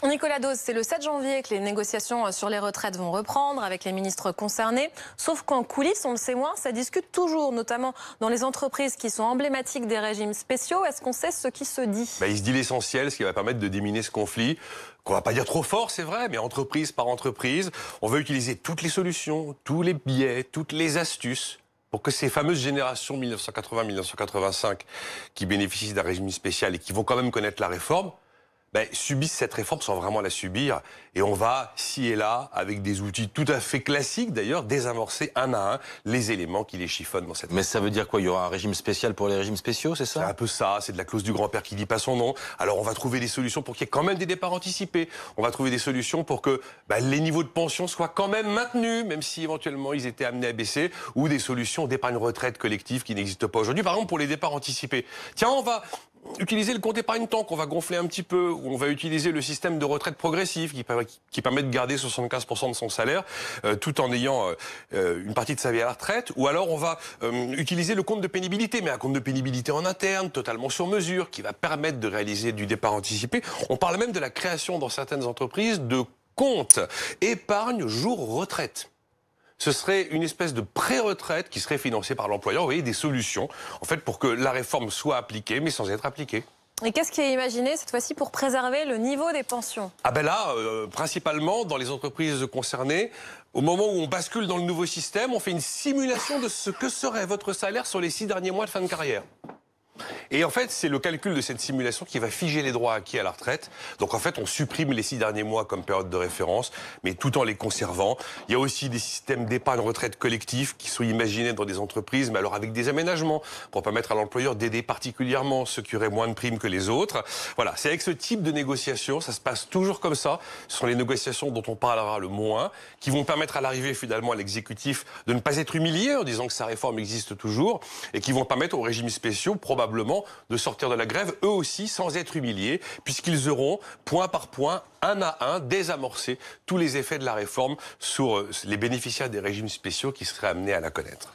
Nicolas Dose, c'est le 7 janvier que les négociations sur les retraites vont reprendre avec les ministres concernés. Sauf qu'en coulisses, on le sait moins, ça discute toujours, notamment dans les entreprises qui sont emblématiques des régimes spéciaux. Est-ce qu'on sait ce qui se dit? Il se dit l'essentiel, ce qui va permettre de diminuer ce conflit, qu'on va pas dire trop fort, c'est vrai, mais entreprise par entreprise, on va utiliser toutes les solutions, tous les biais, toutes les astuces pour que ces fameuses générations 1980-1985 qui bénéficient d'un régime spécial et qui vont quand même connaître la réforme, subissent cette réforme sans vraiment la subir. Et on va, ci et là, avec des outils tout à fait classiques d'ailleurs, désamorcer un à un les éléments qui les chiffonnent dans cette... Mais ça veut dire quoi? Il y aura un régime spécial pour les régimes spéciaux, c'est ça? C'est un peu ça, c'est de la clause du grand-père qui dit pas son nom. Alors on va trouver des solutions pour qu'il y ait quand même des départs anticipés. On va trouver des solutions pour que les niveaux de pension soient quand même maintenus, même si éventuellement ils étaient amenés à baisser, ou des solutions d'épargne retraite collective qui n'existent pas aujourd'hui. Par exemple, pour les départs anticipés. Tiens, on va utiliser le compte épargne-temps qu'on va gonfler un petit peu, ou on va utiliser le système de retraite progressive qui permet de garder 75% de son salaire tout en ayant une partie de sa vie à la retraite, ou alors on va utiliser le compte de pénibilité, mais un compte de pénibilité en interne, totalement sur mesure, qui va permettre de réaliser du départ anticipé. On parle même de la création dans certaines entreprises de comptes épargne jour retraite. Ce serait une espèce de pré-retraite qui serait financée par l'employeur. Vous voyez, des solutions, en fait, pour que la réforme soit appliquée, mais sans être appliquée. Et qu'est-ce qui est imaginé cette fois-ci pour préserver le niveau des pensions? Principalement, dans les entreprises concernées, au moment où on bascule dans le nouveau système, on fait une simulation de ce que serait votre salaire sur les 6 derniers mois de fin de carrière. Et en fait, c'est le calcul de cette simulation qui va figer les droits acquis à la retraite. Donc en fait, on supprime les 6 derniers mois comme période de référence, mais tout en les conservant. Il y a aussi des systèmes d'épargne retraite collectif qui sont imaginés dans des entreprises, mais alors avec des aménagements pour permettre à l'employeur d'aider particulièrement ceux qui auraient moins de primes que les autres. Voilà, c'est avec ce type de négociation, ça se passe toujours comme ça. Ce sont les négociations dont on parlera le moins, qui vont permettre à l'arrivée finalement à l'exécutif de ne pas être humilié en disant que sa réforme existe toujours, et qui vont permettre aux régimes spéciaux probablement de sortir de la grève, eux aussi, sans être humiliés, puisqu'ils auront, point par point, un à un, désamorcé tous les effets de la réforme sur les bénéficiaires des régimes spéciaux qui seraient amenés à la connaître.